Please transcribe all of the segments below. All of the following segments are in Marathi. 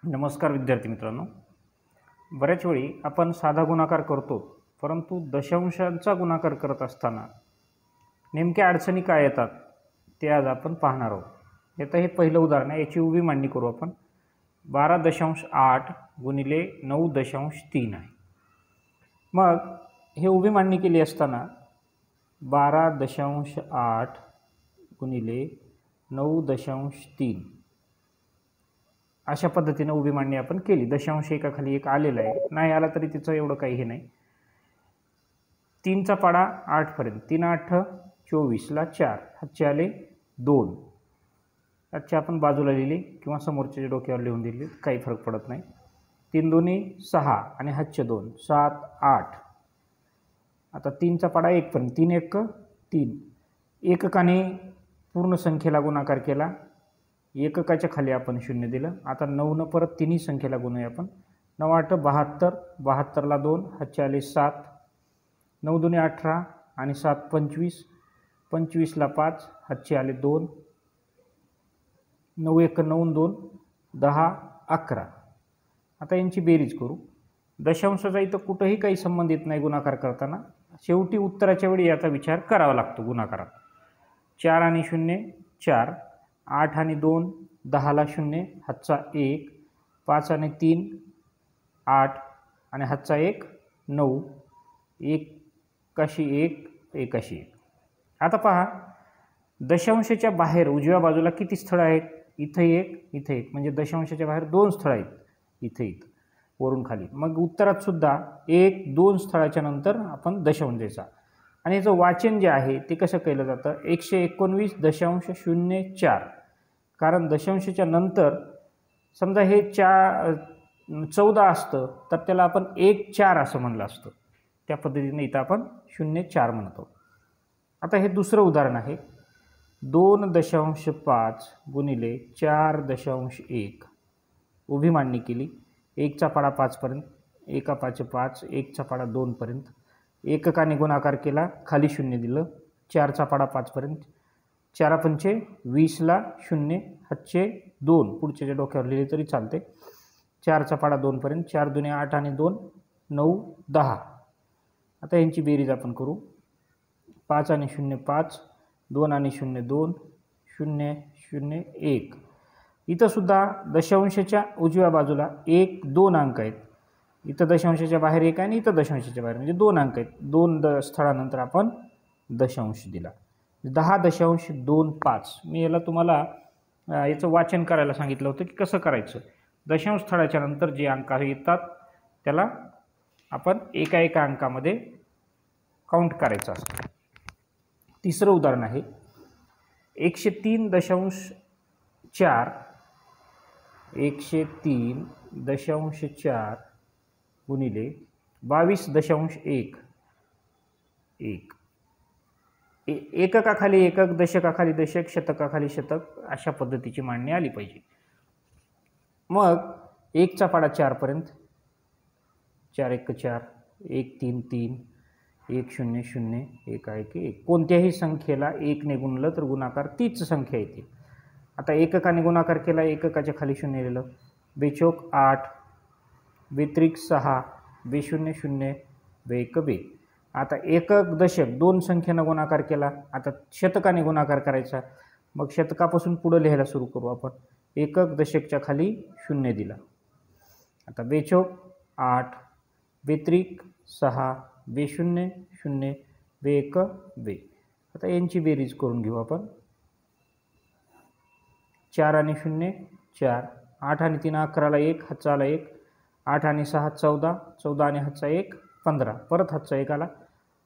नमस्कार विद्यार्थी मित्रांनो. बऱ्याच वेळी आपण साधा गुणाकार करतो, परंतु दशांशांचा गुणाकार करत असताना नेमक्या अडचणी काय येतात ते आज आपण पाहणार आहोत. आता हे पहिलं उदाहरण आहे, याची उभी मांडणी करू आपण. 12.8 गुणिले 9.3 आहे. मग हे उभी मांडणी केली असताना 12.8 गुणिले 9.3 अशा पद्धतीने उभी मांडणी आपण केली. दशांश एकाखाली एक आलेला आहे, नाही आला तरी तिचं एवढं काही हे नाही. 3चा पाडा 8 पर्यंत, 3 8 24ला 4, हातचे आले 2. आजचे आपण बाजूला लिहिले किंवा समोरच्या डोक्यावर लिहून दिले, काही फरक पडत नाही. 3 दोन्ही 6 आणि हातचे 2 7 8. आता 3चा पाडा 1 पर्यंत, 3 1 3. एककाने पूर्ण संख्येला गुणाकार केला, एककाच्या खाली आपण 0 दिलं. आता 9 परत तिन्ही संख्येला गुणूया आपण. 9 8 72, 72ला 2, हातचे आले 7. 9 2 18 आणि 7 25, 25ला 5, हातचे आले 2. 9 1 9 2 10 11. आता यांची बेरीज करू. दशांशाचा इथं कुठंही काही संबंध येत नाही गुणाकार करताना. शेवटी उत्तराच्या वेळी याचा विचार करावा लागतो गुणाकारात. 4 आणि 0 4, 8 आणि 2 10ला 0, हातचा 1. 5 आणि 3 8 आणि हातचा 1 9. 1 1 1 1. आता पहा, दशांशाच्या बाहेर उजव्या बाजूला किती स्थळं आहेत? इथं एक, इथं एक, म्हणजे दशांशाच्या बाहेर 2 स्थळं आहेत, इथं इथं वरून खाली. मग उत्तरात सुद्धा 1 2 स्थळाच्या नंतर आपण दशांश द्यायचा. आणि याचं वाचन जे आहे ते कसं केलं जातं? 119.04. कारण दशांशाच्या नंतर समजा हे 14 असतं तर त्याला आपण 1 4 असं म्हणलं असतं. त्या पद्धतीने इथं आपण 0.4 म्हणतो. आता हे दुसरं उदाहरण आहे. 2.5 गुणिले 4.1 उभी मांडणी केली. 1चा पाडा 5 पर्यंत, 1 5 5, 1चा पाडा 2 पर्यंत. एककाने गुणाकार केला, खाली 0 दिलं. 4चा पाडा 5 पर्यंत, 4 पंचे 20ला 0, हातचे 2. पुढच्या डोक्यावर लिहिले तरी चालते. 4चा पाडा 2 पर्यंत, 4 2 8 आणि 2 9 10. आता यांची बेरीज आपण करू. 5 आणि 0 5, 2 आणि 0 2, 0 0 1. इथं सुद्धा दशांशाच्या उजव्या बाजूला 1 2 अंक आहेत. इथं दशांशाच्या बाहेर 1 आणि इथं दशांशाच्या बाहेर, म्हणजे 2 अंक आहेत. 2 स्थळानंतर आपण दशांश दिला. 10.25. मी याला तुम्हाला याचं वाचन करायला सांगितलं होतं की कसं करायचं. दशांश स्थळाच्या नंतर जे अंक येतात त्याला आपण एका एका अंकामध्ये काउंट करायचं असतं. तिसरं उदाहरण आहे. 103.4 103.4 गुणिले 22.1 1. एककाखाली एकक, दशकाखाली दशक, शतकाखाली शतक अशा पद्धतीची मांडणी आली पाहिजे. मग 1चा पाडा 4 पर्यंत, 4 1 4, 1 3 3, 1 0 0, 1 1 1. कोणत्याही संख्येला 1 ने गुणलं तर गुणाकार तीच संख्या येते. आता एककाने गुणाकार केला, एककाच्या खाली 0 लिहिलं. बेचोक 8, बेत्रिक 6, बे0 0, बे1 2. आता एकक दशक 2 संख्येनं गुणाकार केला. आता शतकाने गुणाकार करायचा. मग शतकापासून पुढे लिहायला सुरू करू आपण. एकक दशकच्या खाली 0 दिला. आता बेचोक 8, बेत्रिक 6, बे0 0, बे1 2. आता यांची बेरीज करून घेऊ आपण. 4 आणि 0 4, 8 आणि 3 11ला 1, हातचा आला 1. 8 आणि 6 14, 14 आणि हातचा 1 15, परत हातचा 1 आला.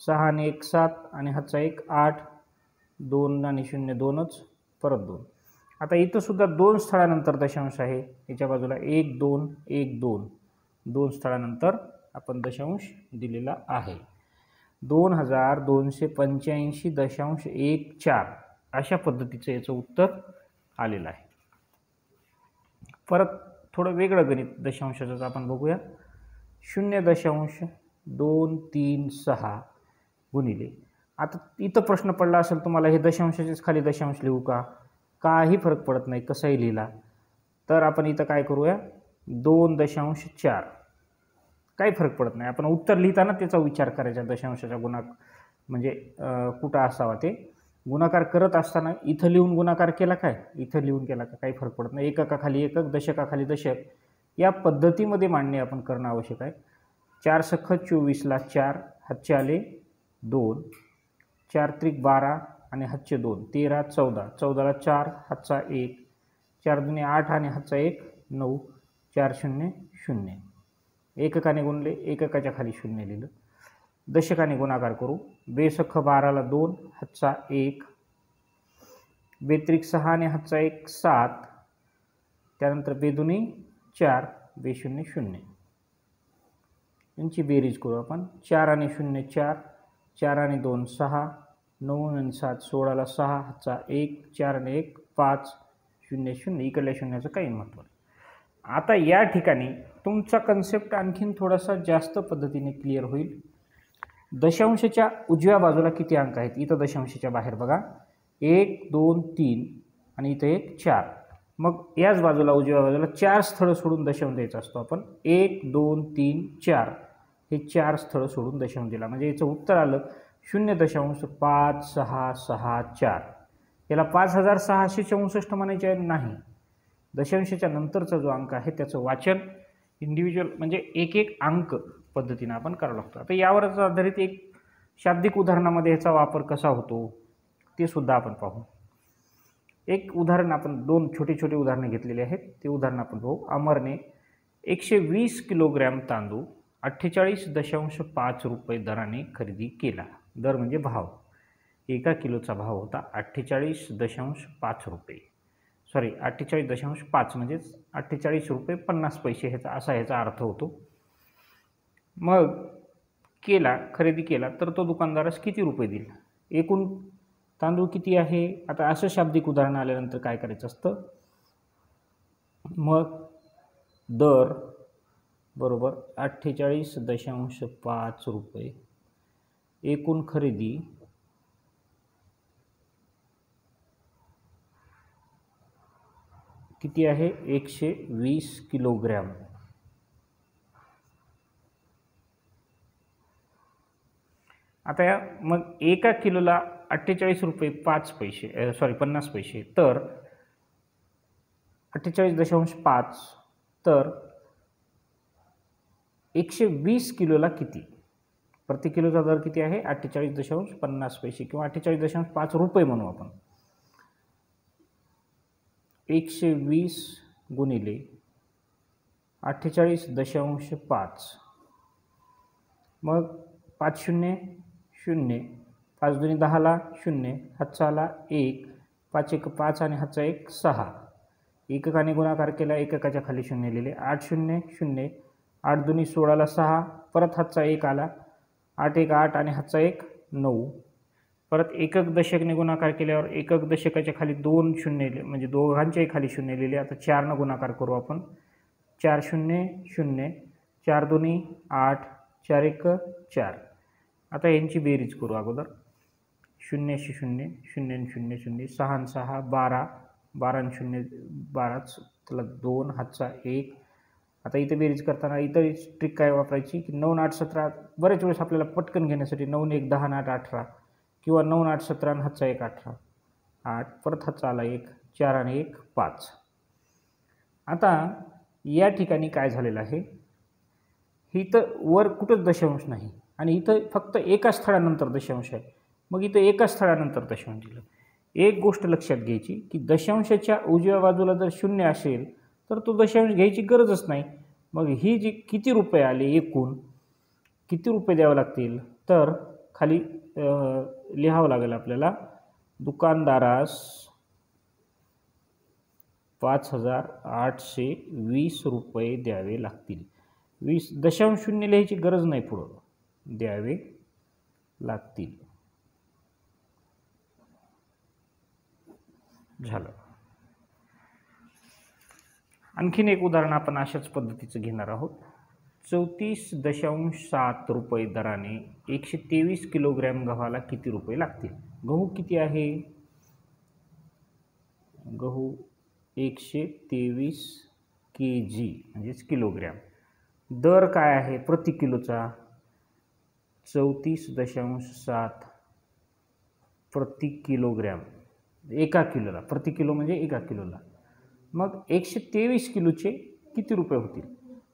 6 आणि 1 7 आणि हातचा 1 8, 2 आणि 0 2च, परत 2. आता इथं सुद्धा 2 स्थळानंतर दशांश आहे. याच्या बाजूला 1 2 1 2, 2 स्थळानंतर आपण दशांश दिलेला आहे. 2285.14 अशा पद्धतीचं याचं उत्तर आलेलं आहे. परत थोडं वेगळं गणित दशांशाचं आपण बघूया. 0.236 गुणिले, आता इथं प्रश्न पडला असेल तुम्हाला, हे दशांशाचेच खाली दशांश लिहू का? काही फरक पडत नाही, कसाही लिहिला तर आपण इथं काय करूया, 2.4. काही फरक पडत नाही, आपण उत्तर लिहिताना त्याचा विचार करायचा. दशांशाचा म्हणजे कुठं असावा ते गुणाकार करत असताना इथं लिहून गुणाकार केला काय, इथं लिहून केला का, काही फरक पडत नाही. एककाखाली एकक, दशकाखाली दशक या पद्धतीमध्ये मांडणी आपण करणं आवश्यक आहे. 4 सख 24ला 4 हातचे आले 2, 4 त्रिक 12 आणि हातचे 2, 13 14, 14ला 4 हातचा 1, 4 दुने 8 आणि हातचा 1 9, 4 0 0. एककाने गुणले, एककाच्या खाली 0 लिहिलं. दशकाने गुणाकार करू. बेसख 12ला 2 हातचा 1, बेत्रिक 6 आणि हातचा 1 7, त्यानंतर बेदुनी 4, बेशून्य 0. यांची बेरीज करू आपण. 4 आणि 0 4, 4 आणि 2 6, 9 आणि 7 16ला 6 हातचा 1, 4 आणि 1 5, 0 0. इकडल्या शून्याचं काही महत्त्व नाही. आता या ठिकाणी तुमचा कन्सेप्ट आणखीन थोडासा जास्त पद्धतीने क्लिअर होईल. दशांशाच्या उजव्या बाजूला किती अंक आहेत, इथं दशांशाच्या बाहेर बघा 1 2 3 आणि इथं 1 4. मग याच बाजूला उजव्या बाजूला 4 स्थळं सोडून दशांश द्यायचा असतो आपण. 1 2 3 4 हे 4 स्थळं सोडून दशांश दिला म्हणजे याचं उत्तर आलं 0.5664. याला 5664 म्हणायचे नाही. दशांशाच्या नंतरचा जो अंक आहे त्याचं वाचन इंडिव्हिज्युअल म्हणजे एक एक अंक पद्धतीने आपण करावं लागतो. आता यावरच आधारित एक शाब्दिक उदाहरणामध्ये याचा वापर कसा होतो ते सुद्धा आपण पाहू. एक उदाहरण आपण 2 छोटे छोटे उदाहरणे घेतलेले आहेत, ते उदाहरण आपण पाहू. अमरने 120 किलोग्रॅम तांदूळ 48.5 रुपये दराने खरेदी केला. दर म्हणजे भाव. 1 किलोचा भाव होता 48.5 रुपये. 48.5 म्हणजेच 48 रुपये 50 पैसे ह्याचा असा ह्याचा अर्थ होतो. मग खरेदी केला तर तो दुकानदारास किती रुपये देईल. एकूण तांदूळ किती आहे. आता असं शाब्दिक उदाहरण आल्यानंतर काय करायचं असतं, मग दर बरोबर 48.5 रुपये एकूण खरेदी किती आहे 120 किलोग्रॅम. आता मग 1 किलोला 48 रुपये 50 पैसे तर 48.5 तर 120 किलोला किती. प्रति किलोचा दर किती आहे 48.50 पैसे किंवा 48.5 रुपये म्हणू आपण. 120 गुणिले 48.5 मग 5 0 0, 5 दुनी 10ला 0, हातचा आला 1, 5 1 5 आणि हातचा 1 6. एककाने गुणाकार केला, एककाच्या खाली 0 लिहिले. 8 0 0, 8 दुनी 16ला 6, परत हातचा 1 आला, 8 1 8 आणि हातचा 1 9. परत एकक दशकने गुणाकार केल्यावर एकक दशकाच्या खाली 2 0 म्हणजे दोघांच्याही खाली 0 लिहिले. आता 4 गुणाकार करू आपण. 4 0 0, 4 दुनी 8, 4 1 4. आता यांची बेरीज करू अगोदर. 0 0 0 0 0, 6 6 12, 12 0 12, त्याला 2 हातचा 1. आता इथे बेरीज करताना इतर ट्रिक काय वापरायची की 9 8 17. बरेच वेळेस आपल्याला पटकन घेण्यासाठी 9 1 10 8 18 किंवा 9 8 17 आणि हातचा 1 18 8, परत हातचा आला 1, 4 आणि 1 5. आता या ठिकाणी काय झालेलं आहे, इथं वर कुठंच दशांश नाही आणि इथं फक्त एका स्थळानंतर दशांश आहे. मग इथं एका स्थळानंतर दशांश दिलं. एक गोष्ट लक्षात घ्यायची की दशांशाच्या उजव्या बाजूला जर 0 असेल तर तो दशांश घ्यायची गरजच नाही. मग ही जी किती रुपये आले, एकूण किती रुपये द्यावे लागतील, तर खाली लिहावं लागेल आपल्याला. दुकानदारास 5820 रुपये द्यावे लागतील. 20.0 लिहायची गरज नाही, पुढं द्यावे लागतील. झालं. आणखीन एक उदाहरण आपण अशाच पद्धतीचं घेणार आहोत. 34.7 रुपये दराने 123 किलोग्रॅम गव्हाला किती रुपये लागतील. गहू किती आहे, गहू 123 kg म्हणजेच किलोग्रॅम. दर काय आहे प्रति किलोचा 34.7 प्रति किलोग्रॅम एका किलोला. प्रति किलो म्हणजे एका किलोला. मग 123 किलोचे किती रुपये होतील?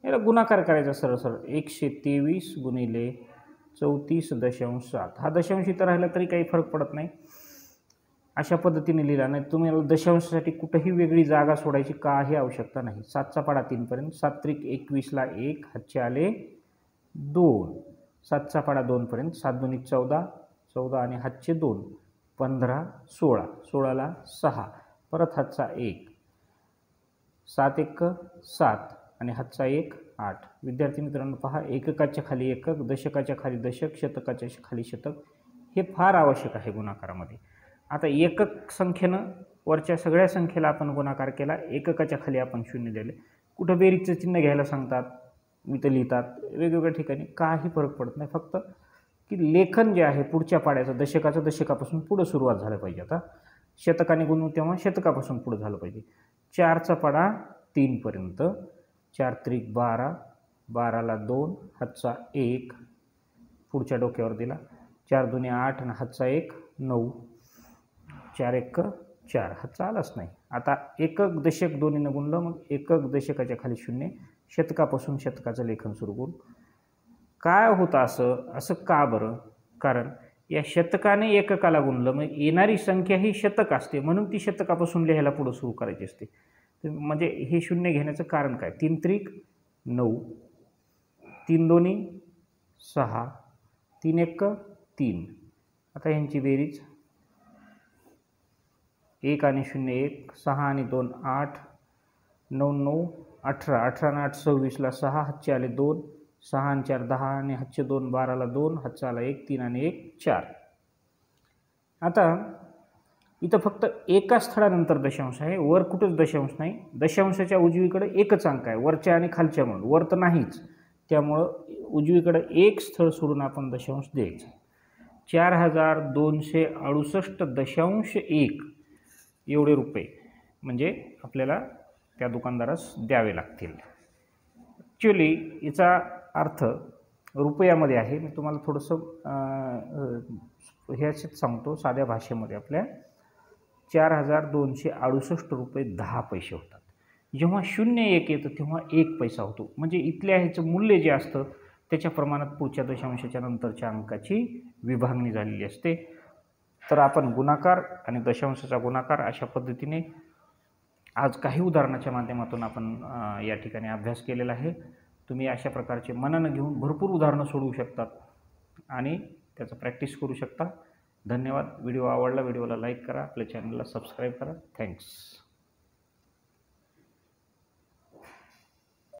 याला गुणाकार करायचा सरळ सरळ. 123 गुणिले 34.7. हा दशांश इथं राहिला तरी काही फरक पडत नाही. अशा पद्धतीने लिहिला. नाही तुम्हाला दशांशासाठी कुठेही वेगळी जागा सोडायची काही आवश्यकता नाही. 7चा पाढा 3 पर्यंत. 7 त्रिक 21ला 1, हातचे आले 2. 7चा पाढा 2 पर्यंत. 7 दोन्ही 14, 14 आणि हातचे 2, 15, 16, 16ला 6, परत हातचा 1, 7 1 7 आणि हातचा 1 8. विद्यार्थी मित्रांनो पहा, एककाच्या खाली एकक, दशकाच्या खाली दशक, शतकाच्या खाली शतक हे फार आवश्यक आहे गुणाकारामध्ये. आता एकक संख्येनं वरच्या सगळ्या संख्येला आपण गुणाकार केला, एककाच्या खाली आपण 0 दिले. कुठं बेरीजचं चिन्ह घ्यायला सांगतात, इथं लिहितात वेगवेगळ्या ठिकाणी, काही फरक पडत नाही. फक्त की लेखन जे आहे पुढच्या पाड्याचं दशकाचं दशकापासून पुढं सुरुवात झालं पाहिजे. आता शतकाने गुणू तेव्हा शतकापासून पुढं झालं पाहिजे. 4चा पाढा 3 पर्यंत. 4 त्रिक 12, 12ला 2, हातचा 1, पुढच्या डोक्यावर दिला. 4 दोन्ही 8 आणि हातचा 1 9, 4 1 4, हातचा आलाच नाही. आता एकक दशक दोन्हीनं गुणलं, मग एकक दशकाच्या खाली 0, शतकापासून शतकाचं लेखन सुरू करून. काय होतं असं का बरं? कारण या शतकाने एककाला गुणलं, मग येणारी संख्या ही शतक असते, म्हणून ती शतकापासून लिहायला पुढं सुरू करायची असते. म्हणजे हे 0 घेण्याचं कारण काय? 3 त्रिक 9, 3 दोन्ही 6, 3 1 3. आता यांची बेरीज 1 आणि 0 1, 6 आणि 2 8, 9 9 18, 18 आणि 8 26ला 6, हातचे आले 2, 6 आणि 4 10 आणि हातचे 2, 12ला 2, हातचा आला 1, 3 आणि 1 4. आता इथं फक्त एका स्थळानंतर दशांश आहे, वर कुठंच दशांश नाही. दशांशाच्या उजवीकडे एकच अंक आहे, वरच्या आणि खालच्या म्हणून, वर तर नाहीच. त्यामुळं उजवीकडे एक स्थळ सोडून आपण दशांश द्यायचं. 4268.1 एवढे रुपये म्हणजे आपल्याला त्या दुकानदारास द्यावे लागतील. ॲक्च्युली याचा अर्थ रुपयामध्ये आहे. मी तुम्हाला थोडंसं ह्याच्यात सांगतो साध्या भाषेमध्ये. आपल्या 4268 रुपये 10 पैसे होतात. जेव्हा 0 1 येतं तेव्हा 1 पैसा होतो. म्हणजे इथल्या ह्याचं मूल्य जे असतं त्याच्या प्रमाणात पुढच्या दशांशाच्या नंतरच्या अंकाची विभागणी झालेली असते. तर आपण गुणाकार आणि दशांशाचा गुणाकार अशा पद्धतीने आज काही उदाहरणाच्या माध्यमातून आपण या ठिकाणी अभ्यास केलेला आहे. तुम्ही अशा प्रकारचे मनन घेऊन भरपूर उदाहरणं सोडवू शकतात आणि त्याचं प्रॅक्टिस करू शकता. धन्यवाद. व्हिडिओ आवडला, व्हिडिओला लाईक करा, आपल्या चॅनलला सबस्क्राईब करा. थँक्स.